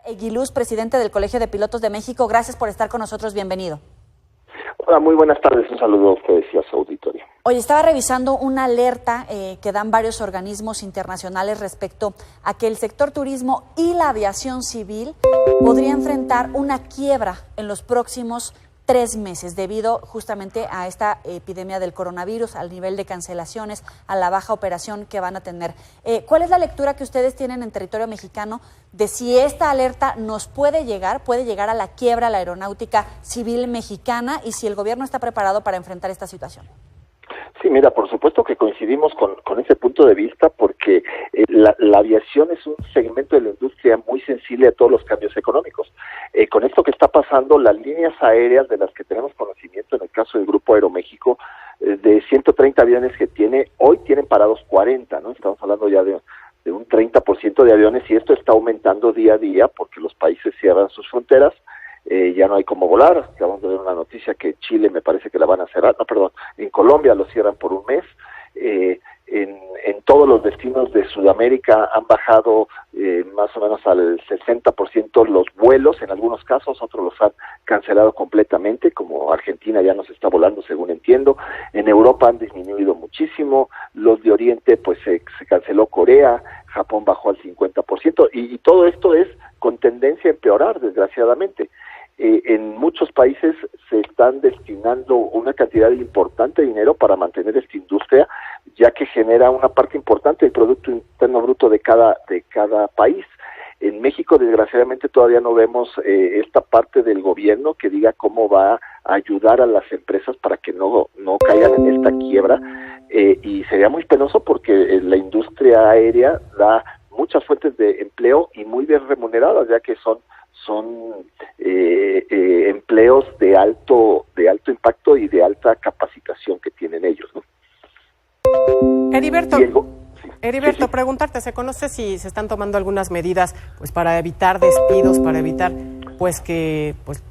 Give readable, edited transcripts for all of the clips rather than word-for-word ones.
Eguiluz, presidente del Colegio de Pilotos de México, gracias por estar con nosotros, bienvenido. Hola, muy buenas tardes, un saludo a ustedes y a su auditorio. Hoy estaba revisando una alerta que dan varios organismos internacionales respecto a que el sector turismo y la aviación civil podría enfrentar una quiebra en los próximos 3 meses debido justamente a esta epidemia del coronavirus, al nivel de cancelaciones, a la baja operación que van a tener. ¿Cuál es la lectura que ustedes tienen en territorio mexicano de si esta alerta nos puede llegar a la quiebra a la aeronáutica civil mexicana y si el gobierno está preparado para enfrentar esta situación? Sí, mira, por supuesto que coincidimos con ese punto de vista porque la aviación es un segmento de la industria muy sensible a todos los cambios económicos. Con esto que está pasando, las líneas aéreas de las que tenemos conocimiento, en el caso del Grupo Aeroméxico, de 130 aviones que tiene, hoy tienen parados 40, ¿no? Estamos hablando ya de un 30% de aviones y esto está aumentando día a día porque los países cierran sus fronteras. Ya no hay cómo volar. Acabamos de ver una noticia que Chile me parece que la van a cerrar, en Colombia lo cierran por un mes. En todos los destinos de Sudamérica han bajado más o menos al 60% los vuelos, en algunos casos, otros los han cancelado completamente, como Argentina ya no se está volando, según entiendo. En Europa han disminuido muchísimo, los de Oriente pues se canceló Corea, Japón bajó al 50%, y todo esto es con tendencia a empeorar, desgraciadamente. En muchos países se están destinando una cantidad importante de dinero para mantener esta industria, ya que genera una parte importante del Producto Interno Bruto de cada país. En México, desgraciadamente, todavía no vemos esta parte del gobierno que diga cómo va a ayudar a las empresas para que no caigan en esta quiebra, y sería muy penoso porque la industria aérea da muchas fuentes de empleo y muy bien remuneradas, ya que son empleos de alto impacto y de alta capacitación que tienen ellos, ¿no? Heriberto, sí. Preguntarte, ¿se conoce si se están tomando algunas medidas pues para evitar despidos, para evitar pues que pues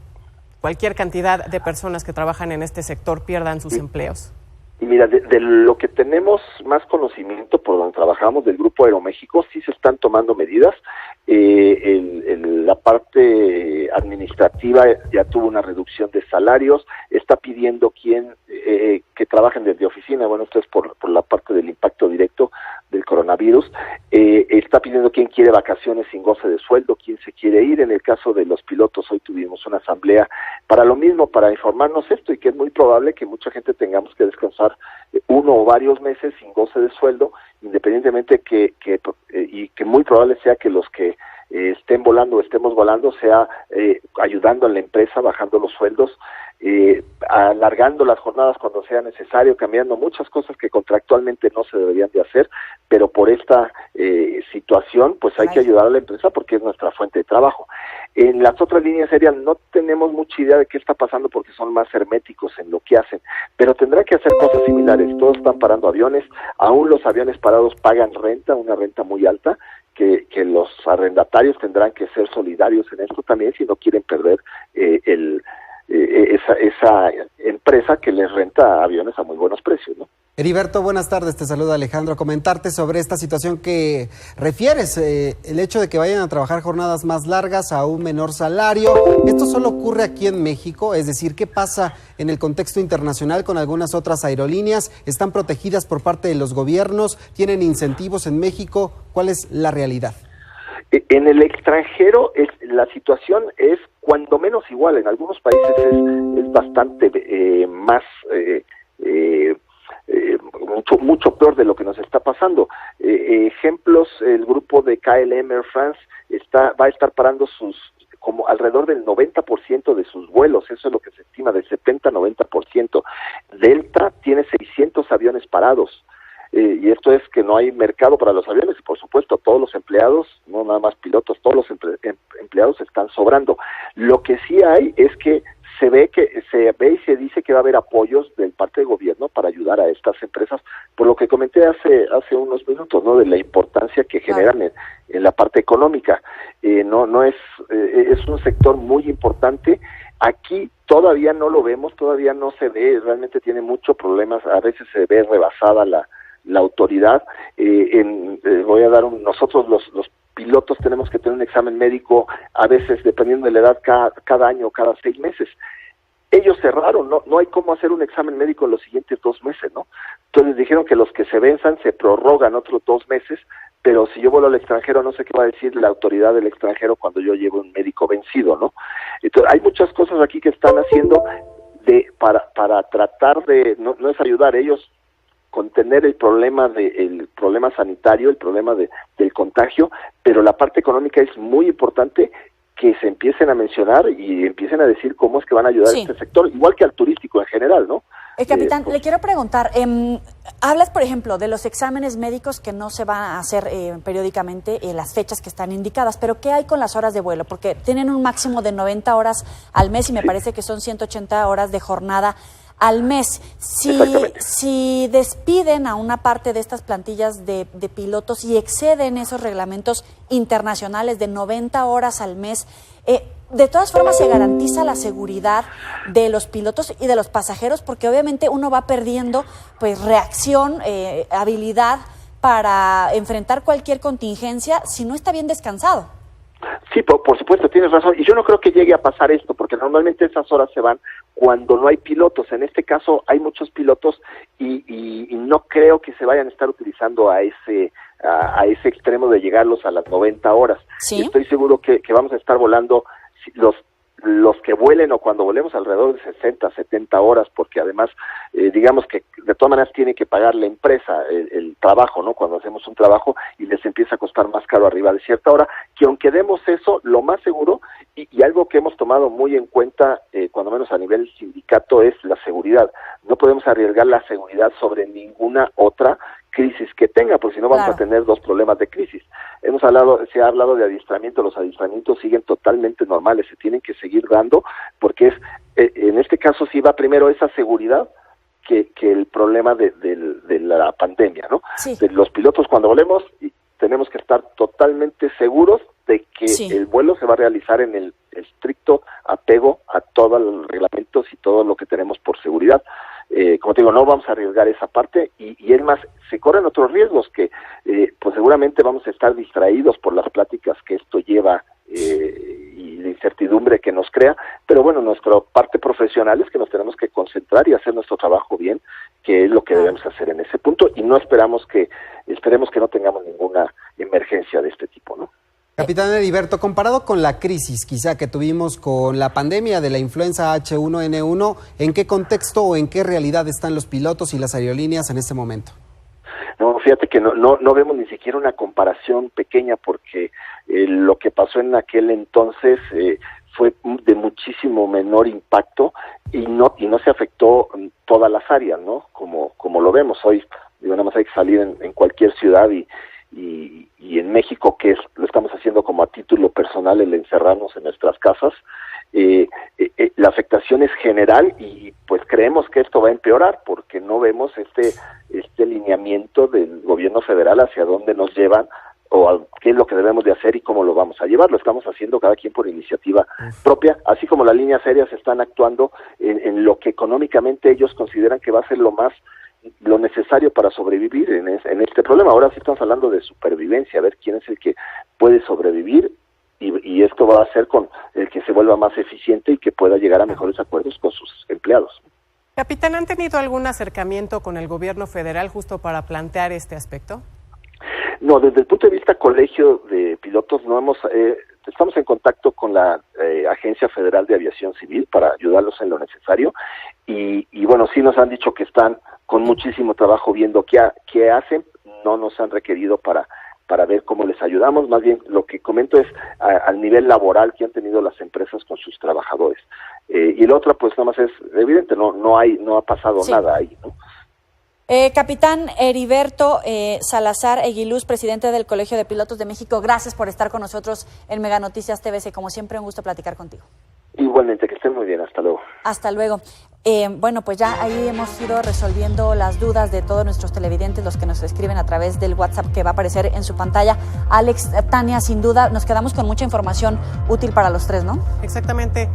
cualquier cantidad de personas que trabajan en este sector pierdan sus empleos? Y mira, de lo que tenemos más conocimiento por donde trabajamos del Grupo Aeroméxico, sí se están tomando medidas. La parte administrativa ya tuvo una reducción de salarios, está pidiendo que trabajen desde oficina, bueno, esto es por la parte del impacto directo del coronavirus, está pidiendo quién quiere vacaciones sin goce de sueldo, quién se quiere ir. En el caso de los pilotos, hoy tuvimos una asamblea para lo mismo, para informarnos esto, y que es muy probable que mucha gente tengamos que descansar 1 o varios meses sin goce de sueldo, independientemente y que muy probable sea que los que estén volando o estemos volando sea ayudando a la empresa, bajando los sueldos, alargando las jornadas cuando sea necesario, cambiando muchas cosas que contractualmente no se deberían de hacer, pero por esta situación pues hay que ayudar a la empresa porque es nuestra fuente de trabajo. En las otras líneas aéreas no tenemos mucha idea de qué está pasando porque son más herméticos en lo que hacen, pero tendrá que hacer cosas similares. Todos están parando aviones, aún los aviones parados pagan renta, una renta muy alta, que los arrendatarios tendrán que ser solidarios en esto también si no quieren perder esa empresa que les renta aviones a muy buenos precios, ¿no? Heriberto, buenas tardes, te saluda Alejandro. Comentarte sobre esta situación que refieres, el hecho de que vayan a trabajar jornadas más largas a un menor salario. ¿Esto solo ocurre aquí en México? Es decir, ¿qué pasa en el contexto internacional con algunas otras aerolíneas? ¿Están protegidas por parte de los gobiernos? ¿Tienen incentivos en México? ¿Cuál es la realidad? En el extranjero la situación es cuando menos igual. En algunos países es bastante más mucho peor de lo que nos está pasando. Ejemplos, el grupo de KLM Air France va a estar parando como alrededor del 90% de sus vuelos, eso es lo que se estima, del 70-90%. Delta tiene 600 aviones parados. Y esto es que no hay mercado para los aviones, y por supuesto todos los empleados, no nada más pilotos, todos los empleados están sobrando. Lo que sí hay es que se ve y se dice que va a haber apoyos del parte del gobierno para ayudar a estas empresas, por lo que comenté hace unos minutos, ¿no? De la importancia que generan en la parte económica. Es un sector muy importante. Aquí todavía no lo vemos, todavía no se ve, realmente tiene muchos problemas, a veces se ve rebasada la autoridad. Voy a dar nosotros los pilotos tenemos que tener un examen médico, a veces dependiendo de la edad, cada año, cada 6 meses. Ellos cerraron, no hay cómo hacer un examen médico en los siguientes 2 meses, ¿no? Entonces dijeron que los que se venzan se prorrogan otros 2 meses, pero si yo vuelo al extranjero, no sé qué va a decir la autoridad del extranjero cuando yo llevo un médico vencido, ¿no? Entonces hay muchas cosas aquí que están haciendo para tratar de, no es ayudar, ellos contener el problema sanitario, el problema del contagio, pero la parte económica es muy importante, que se empiecen a mencionar y empiecen a decir cómo es que van a ayudar a este sector, igual que al turístico en general, ¿no? Capitán, le quiero preguntar, hablas, por ejemplo, de los exámenes médicos que no se van a hacer periódicamente, las fechas que están indicadas, pero ¿qué hay con las horas de vuelo? Porque tienen un máximo de 90 horas al mes y me parece que son 180 horas de jornada al mes. Si despiden a una parte de estas plantillas de pilotos y exceden esos reglamentos internacionales de 90 horas al mes, de todas formas se garantiza la seguridad de los pilotos y de los pasajeros, porque obviamente uno va perdiendo pues reacción, habilidad para enfrentar cualquier contingencia si no está bien descansado. Sí, por supuesto, tienes razón, y yo no creo que llegue a pasar esto, porque normalmente esas horas se van cuando no hay pilotos. En este caso hay muchos pilotos y no creo que se vayan a estar utilizando a ese extremo de llegarlos a las 90 horas. ¿Sí? Estoy seguro que vamos a estar volando los que vuelen, o cuando volemos, alrededor de 60, 70 horas, porque además, digamos que de todas maneras tiene que pagar la empresa el trabajo, ¿no? Cuando hacemos un trabajo y les empieza a costar más caro arriba de cierta hora, que aunque demos eso, lo más seguro, y algo que hemos tomado muy en cuenta, cuando menos a nivel sindicato, es la seguridad. No podemos arriesgar la seguridad sobre ninguna otra crisis que tenga, porque si no vamos a tener 2 problemas de crisis. Se ha hablado de adiestramiento, los adiestramientos siguen totalmente normales, se tienen que seguir dando, porque en este caso sí va primero esa seguridad que el problema de la pandemia, ¿no? Sí. Los pilotos, cuando volemos, tenemos que estar totalmente seguros de que el vuelo se va a realizar en el estricto apego a todos los reglamentos y todo lo que tenemos por seguridad. Como te digo, no vamos a arriesgar esa parte, y es más, se corren otros riesgos que pues seguramente vamos a estar distraídos por las pláticas que esto lleva y la incertidumbre que nos crea, pero bueno, nuestra parte profesional es que nos tenemos que concentrar y hacer nuestro trabajo bien, que es lo que debemos hacer en ese punto, y no esperemos que no tengamos ninguna emergencia de este tipo, ¿no? Capitán Heriberto, comparado con la crisis quizá que tuvimos con la pandemia de la influenza H1N1, ¿en qué contexto o en qué realidad están los pilotos y las aerolíneas en este momento? No, fíjate que no vemos ni siquiera una comparación pequeña, porque lo que pasó en aquel entonces fue de muchísimo menor impacto y no se afectó todas las áreas, ¿no? Como lo vemos hoy. Digo, nada más hay que salir en cualquier ciudad y en México, que lo estamos haciendo como a título personal, el encerrarnos en nuestras casas, la afectación es general, y pues creemos que esto va a empeorar, porque no vemos este lineamiento del gobierno federal hacia dónde nos llevan, o qué es lo que debemos de hacer y cómo lo vamos a llevar. Lo estamos haciendo cada quien por iniciativa propia, así como las líneas aéreas están actuando en lo que económicamente ellos consideran que va a ser lo necesario para sobrevivir en este problema. Ahora sí estamos hablando de supervivencia, a ver quién es el que puede sobrevivir, y esto va a hacer con el que se vuelva más eficiente y que pueda llegar a mejores acuerdos con sus empleados. Capitán, ¿han tenido algún acercamiento con el gobierno federal justo para plantear este aspecto? No, desde el punto de vista colegio de pilotos estamos en contacto con la Agencia Federal de Aviación Civil para ayudarlos en lo necesario, y bueno, sí nos han dicho que están con muchísimo trabajo viendo qué hacen. No nos han requerido para ver cómo les ayudamos. Más bien lo que comento es al nivel laboral que han tenido las empresas con sus trabajadores, y la otra pues nada más es evidente, no ha pasado nada ahí, ¿no? Capitán Heriberto Salazar Eguiluz, presidente del Colegio de Pilotos de México, gracias por estar con nosotros en Mega Noticias TVC. Como siempre, un gusto platicar contigo. Igualmente, que estén muy bien. Hasta luego. Hasta luego. Bueno, pues ya ahí hemos ido resolviendo las dudas de todos nuestros televidentes, los que nos escriben a través del WhatsApp que va a aparecer en su pantalla. Alex, Tania, sin duda, nos quedamos con mucha información útil para los tres, ¿no? Exactamente.